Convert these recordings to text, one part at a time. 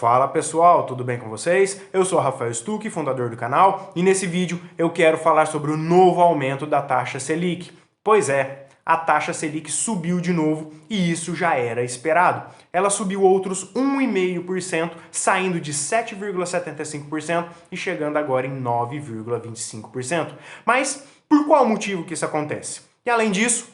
Fala pessoal, tudo bem com vocês? Eu sou Rafael Stuck, fundador do canal, e nesse vídeo eu quero falar sobre o novo aumento da taxa Selic. Pois é, a taxa Selic subiu de novo e isso já era esperado. Ela subiu outros 1,5%, saindo de 7,75% e chegando agora em 9,25%. Mas por qual motivo que isso acontece? E além disso,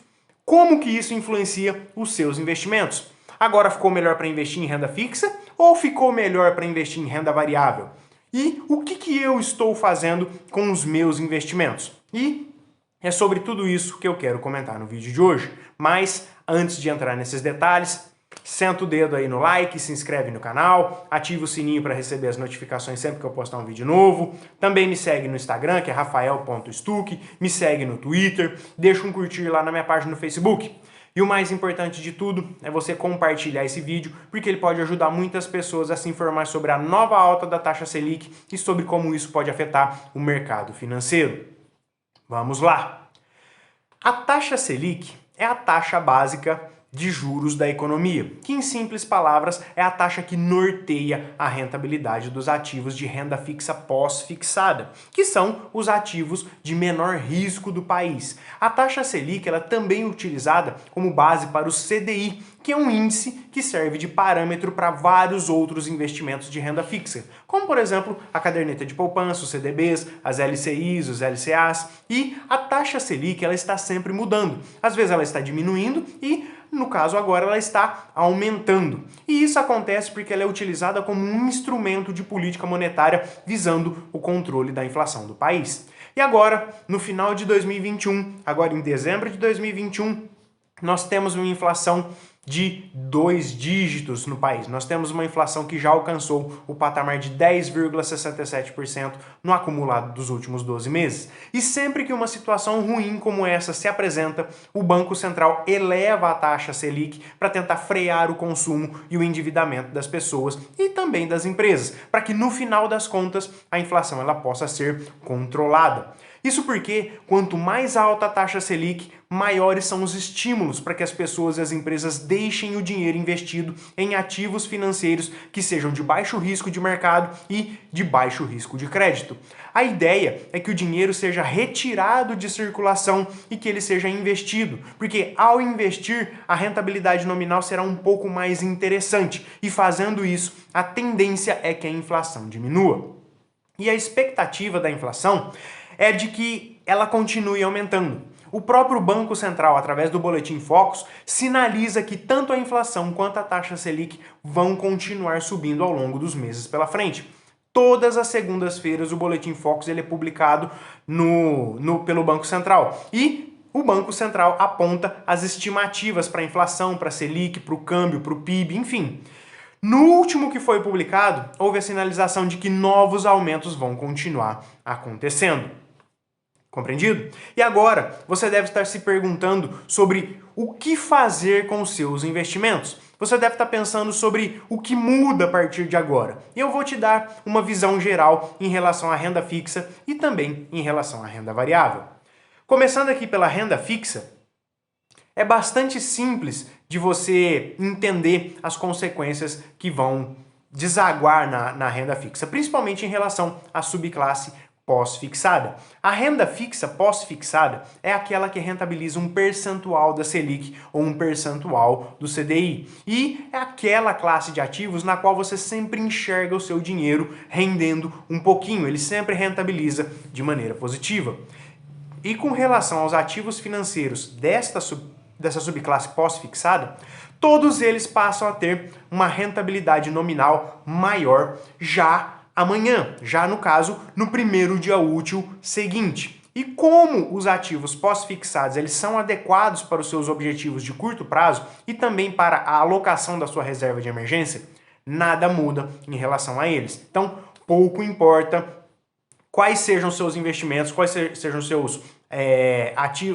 como que isso influencia os seus investimentos? Agora ficou melhor para investir em renda fixa ou ficou melhor para investir em renda variável? E o que eu estou fazendo com os meus investimentos? E é sobre tudo isso que eu quero comentar no vídeo de hoje. Mas antes de entrar nesses detalhes, senta o dedo aí no like, se inscreve no canal, ativa o sininho para receber as notificações sempre que eu postar um vídeo novo. Também me segue no Instagram, que é rafael.stuck, me segue no Twitter, deixa um curtir lá na minha página no Facebook. E o mais importante de tudo é você compartilhar esse vídeo, porque ele pode ajudar muitas pessoas a se informar sobre a nova alta da taxa Selic e sobre como isso pode afetar o mercado financeiro. Vamos lá! A taxa Selic é a taxa básica de juros da economia, que em simples palavras é a taxa que norteia a rentabilidade dos ativos de renda fixa pós-fixada, que são os ativos de menor risco do país. A taxa Selic ela também é utilizada como base para o CDI, que é um índice que serve de parâmetro para vários outros investimentos de renda fixa, como por exemplo a caderneta de poupança, os CDBs, as LCIs, os LCAs, e a taxa Selic ela está sempre mudando. Às vezes ela está diminuindo e no caso agora ela está aumentando. E isso acontece porque ela é utilizada como um instrumento de política monetária visando o controle da inflação do país. E agora, no final de 2021, agora em dezembro de 2021, nós temos uma inflação de 2 dígitos no país. Nós temos uma inflação que já alcançou o patamar de 10,67% no acumulado dos últimos 12 meses. E sempre que uma situação ruim como essa se apresenta, o Banco Central eleva a taxa Selic para tentar frear o consumo e o endividamento das pessoas e também das empresas, para que no final das contas a inflação ela possa ser controlada. Isso porque, quanto mais alta a taxa Selic, maiores são os estímulos para que as pessoas e as empresas deixem o dinheiro investido em ativos financeiros que sejam de baixo risco de mercado e de baixo risco de crédito. A ideia é que o dinheiro seja retirado de circulação e que ele seja investido, porque ao investir, a rentabilidade nominal será um pouco mais interessante e fazendo isso, a tendência é que a inflação diminua. E a expectativa da inflação é de que ela continue aumentando. O próprio Banco Central, através do Boletim Focus, sinaliza que tanto a inflação quanto a taxa Selic vão continuar subindo ao longo dos meses pela frente. Todas as segundas-feiras o Boletim Focus ele é publicado pelo Banco Central. E o Banco Central aponta as estimativas para a inflação, para a Selic, para o câmbio, para o PIB, enfim. No último que foi publicado, houve a sinalização de que novos aumentos vão continuar acontecendo. Compreendido? E agora, você deve estar se perguntando sobre o que fazer com os seus investimentos. Você deve estar pensando sobre o que muda a partir de agora. E eu vou te dar uma visão geral em relação à renda fixa e também em relação à renda variável. Começando aqui pela renda fixa, é bastante simples de você entender as consequências que vão desaguar na renda fixa, principalmente em relação à subclasse pós-fixada. A renda fixa pós-fixada é aquela que rentabiliza um percentual da Selic ou um percentual do CDI. E é aquela classe de ativos na qual você sempre enxerga o seu dinheiro rendendo um pouquinho, ele sempre rentabiliza de maneira positiva. E com relação aos ativos financeiros dessa subclasse pós-fixada, todos eles passam a ter uma rentabilidade nominal maior já amanhã, já no caso, no primeiro dia útil seguinte. E como os ativos pós-fixados eles são adequados para os seus objetivos de curto prazo e também para a alocação da sua reserva de emergência, nada muda em relação a eles. Então, pouco importa quais sejam os seus investimentos, quais sejam os seus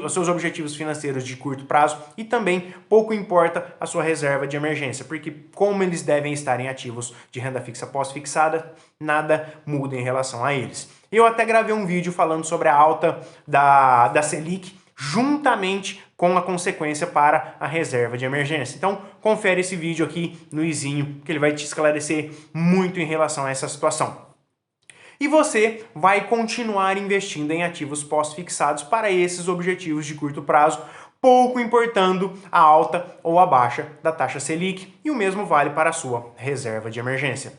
os seus objetivos financeiros de curto prazo e também pouco importa a sua reserva de emergência, porque como eles devem estar em ativos de renda fixa pós-fixada, nada muda em relação a eles. Eu até gravei um vídeo falando sobre a alta da Selic juntamente com a consequência para a reserva de emergência. Então, confere esse vídeo aqui no izinho, que ele vai te esclarecer muito em relação a essa situação. E você vai continuar investindo em ativos pós-fixados para esses objetivos de curto prazo, pouco importando a alta ou a baixa da taxa Selic, e o mesmo vale para a sua reserva de emergência.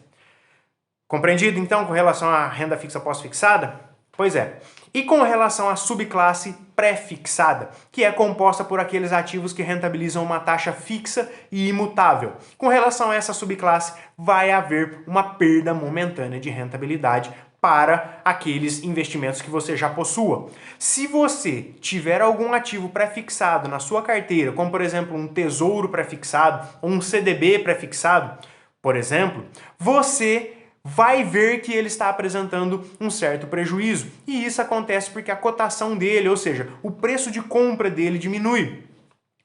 Compreendido, então, com relação à renda fixa pós-fixada? Pois é. E com relação à subclasse pré-fixada, que é composta por aqueles ativos que rentabilizam uma taxa fixa e imutável. Com relação a essa subclasse, vai haver uma perda momentânea de rentabilidade para aqueles investimentos que você já possua. Se você tiver algum ativo pré-fixado na sua carteira, como por exemplo um tesouro pré-fixado ou um CDB pré-fixado, por exemplo, você vai ver que ele está apresentando um certo prejuízo. E isso acontece porque a cotação dele, ou seja, o preço de compra dele diminui.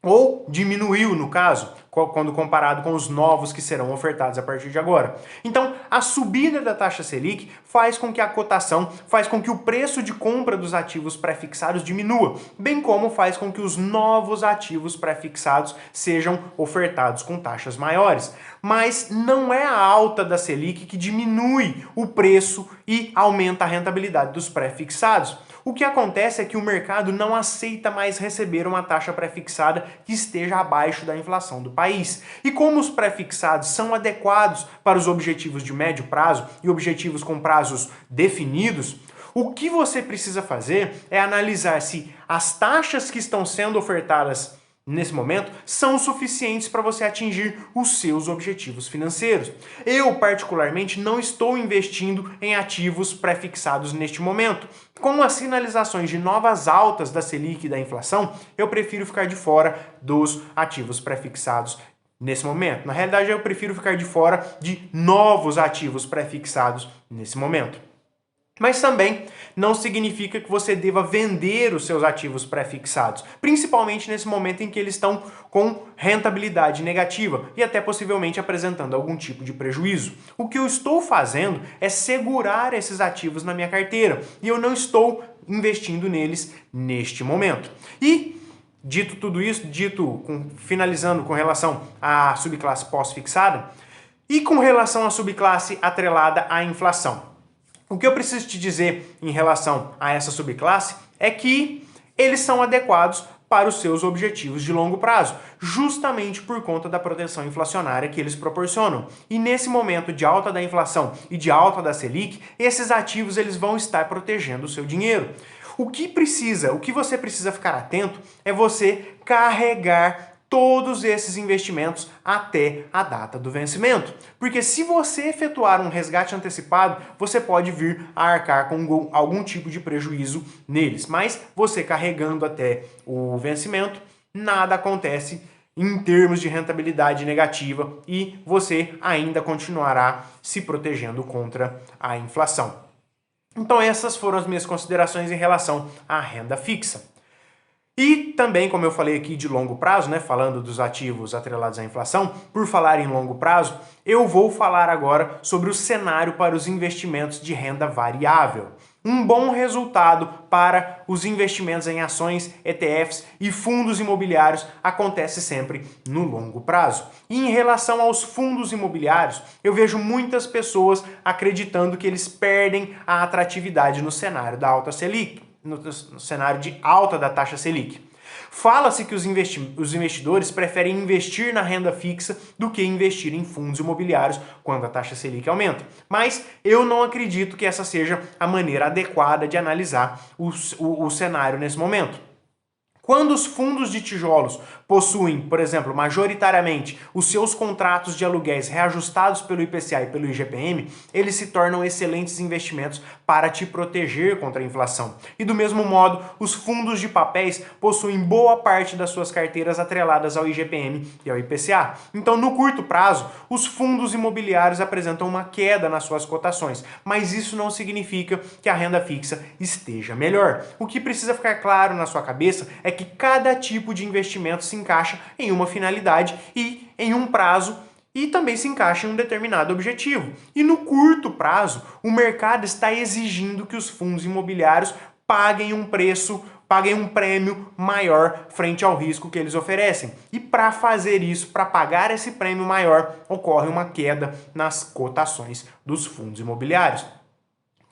Ou diminuiu, no caso, quando comparado com os novos que serão ofertados a partir de agora. Então, a subida da taxa Selic faz com que a cotação, faz com que o preço de compra dos ativos pré-fixados diminua, bem como faz com que os novos ativos pré-fixados sejam ofertados com taxas maiores. Mas não é a alta da Selic que diminui o preço e aumenta a rentabilidade dos pré-fixados. O que acontece é que o mercado não aceita mais receber uma taxa pré-fixada que esteja abaixo da inflação do país. E como os pré-fixados são adequados para os objetivos de médio prazo e objetivos com prazos definidos, o que você precisa fazer é analisar se as taxas que estão sendo ofertadas nesse momento, são suficientes para você atingir os seus objetivos financeiros. Eu, particularmente, não estou investindo em ativos pré-fixados neste momento. Com as sinalizações de novas altas da Selic e da inflação, eu prefiro ficar de fora dos ativos pré-fixados nesse momento. Na realidade, eu prefiro ficar de fora de novos ativos pré-fixados nesse momento. Mas também não significa que você deva vender os seus ativos pré-fixados, principalmente nesse momento em que eles estão com rentabilidade negativa e até possivelmente apresentando algum tipo de prejuízo. O que eu estou fazendo é segurar esses ativos na minha carteira e eu não estou investindo neles neste momento. E dito tudo isso, finalizando com relação à subclasse pós-fixada e com relação à subclasse atrelada à inflação. O que eu preciso te dizer em relação a essa subclasse é que eles são adequados para os seus objetivos de longo prazo, justamente por conta da proteção inflacionária que eles proporcionam. E nesse momento de alta da inflação e de alta da Selic, esses ativos eles vão estar protegendo o seu dinheiro. O que você precisa ficar atento é você carregar todos esses investimentos até a data do vencimento. Porque se você efetuar um resgate antecipado, você pode vir a arcar com algum tipo de prejuízo neles. Mas você carregando até o vencimento, nada acontece em termos de rentabilidade negativa e você ainda continuará se protegendo contra a inflação. Então essas foram as minhas considerações em relação à renda fixa. E também, como eu falei aqui de longo prazo, né, falando dos ativos atrelados à inflação, por falar em longo prazo, eu vou falar agora sobre o cenário para os investimentos de renda variável. Um bom resultado para os investimentos em ações, ETFs e fundos imobiliários acontece sempre no longo prazo. E em relação aos fundos imobiliários, eu vejo muitas pessoas acreditando que eles perdem a atratividade no cenário da alta Selic. No cenário de alta da taxa Selic. Fala-se que os investidores preferem investir na renda fixa do que investir em fundos imobiliários quando a taxa Selic aumenta. Mas eu não acredito que essa seja a maneira adequada de analisar o cenário nesse momento. Quando os fundos de tijolos possuem, por exemplo, majoritariamente os seus contratos de aluguéis reajustados pelo IPCA e pelo IGPM, eles se tornam excelentes investimentos para te proteger contra a inflação. E do mesmo modo, os fundos de papéis possuem boa parte das suas carteiras atreladas ao IGPM e ao IPCA. Então, no curto prazo, os fundos imobiliários apresentam uma queda nas suas cotações, mas isso não significa que a renda fixa esteja melhor. O que precisa ficar claro na sua cabeça é que cada tipo de investimento se encaixa em uma finalidade e em um prazo e também se encaixa em um determinado objetivo. E no curto prazo, o mercado está exigindo que os fundos imobiliários paguem um preço paguem um prêmio maior frente ao risco que eles oferecem. E para fazer isso, para pagar esse prêmio maior, ocorre uma queda nas cotações dos fundos imobiliários.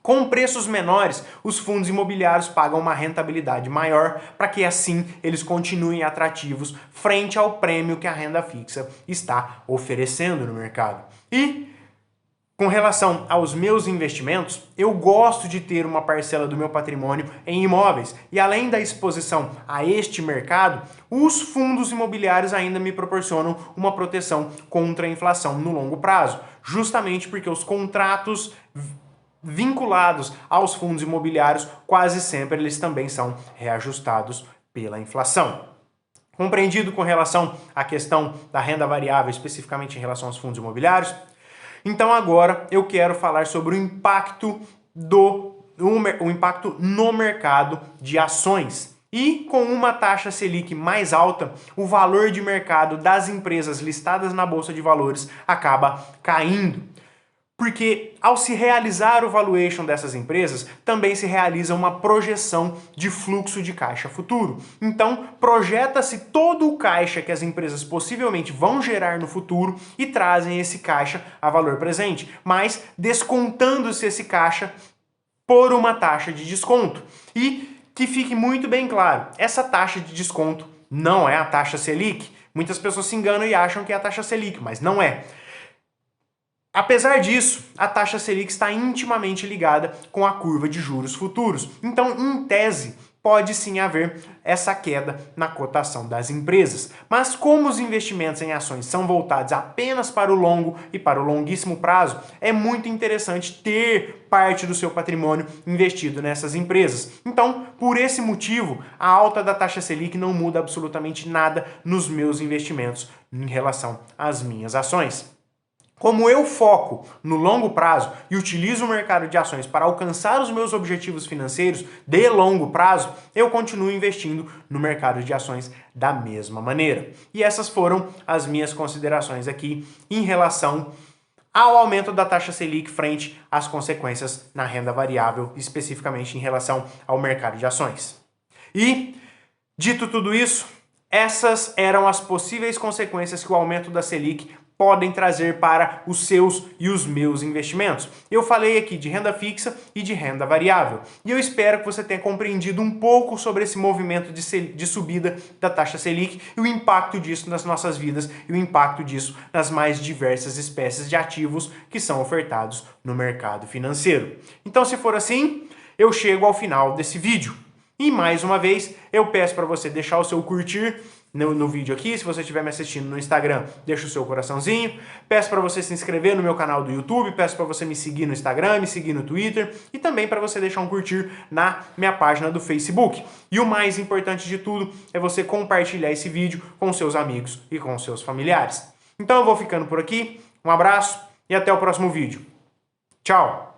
Com preços menores, os fundos imobiliários pagam uma rentabilidade maior para que assim eles continuem atrativos frente ao prêmio que a renda fixa está oferecendo no mercado. E com relação aos meus investimentos, eu gosto de ter uma parcela do meu patrimônio em imóveis e além da exposição a este mercado, os fundos imobiliários ainda me proporcionam uma proteção contra a inflação no longo prazo, justamente porque os contratos vinculados aos fundos imobiliários, quase sempre eles também são reajustados pela inflação. Compreendido com relação à questão da renda variável, especificamente em relação aos fundos imobiliários? Então agora eu quero falar sobre o impacto no mercado de ações. E com uma taxa Selic mais alta, o valor de mercado das empresas listadas na Bolsa de Valores acaba caindo. Porque ao se realizar o valuation dessas empresas, também se realiza uma projeção de fluxo de caixa futuro. Então, projeta-se todo o caixa que as empresas possivelmente vão gerar no futuro e trazem esse caixa a valor presente, mas descontando-se esse caixa por uma taxa de desconto. E que fique muito bem claro, essa taxa de desconto não é a taxa Selic. Muitas pessoas se enganam e acham que é a taxa Selic, mas não é. Apesar disso, a taxa Selic está intimamente ligada com a curva de juros futuros. Então, em tese, pode sim haver essa queda na cotação das empresas. Mas como os investimentos em ações são voltados apenas para o longo e para o longuíssimo prazo, é muito interessante ter parte do seu patrimônio investido nessas empresas. Então, por esse motivo, a alta da taxa Selic não muda absolutamente nada nos meus investimentos em relação às minhas ações. Como eu foco no longo prazo e utilizo o mercado de ações para alcançar os meus objetivos financeiros de longo prazo, eu continuo investindo no mercado de ações da mesma maneira. E essas foram as minhas considerações aqui em relação ao aumento da taxa Selic frente às consequências na renda variável, especificamente em relação ao mercado de ações. E, dito tudo isso, essas eram as possíveis consequências que o aumento da Selic podem trazer para os seus e os meus investimentos. Eu falei aqui de renda fixa e de renda variável. E eu espero que você tenha compreendido um pouco sobre esse movimento de subida da taxa Selic e o impacto disso nas nossas vidas e o impacto disso nas mais diversas espécies de ativos que são ofertados no mercado financeiro. Então, se for assim, eu chego ao final desse vídeo. E mais uma vez, eu peço para você deixar o seu curtir no vídeo aqui. Se você estiver me assistindo no Instagram, deixa o seu coraçãozinho. Peço para você se inscrever no meu canal do YouTube, peço para você me seguir no Instagram, me seguir no Twitter e também para você deixar um curtir na minha página do Facebook. E o mais importante de tudo é você compartilhar esse vídeo com seus amigos e com seus familiares. Então eu vou ficando por aqui, um abraço e até o próximo vídeo. Tchau!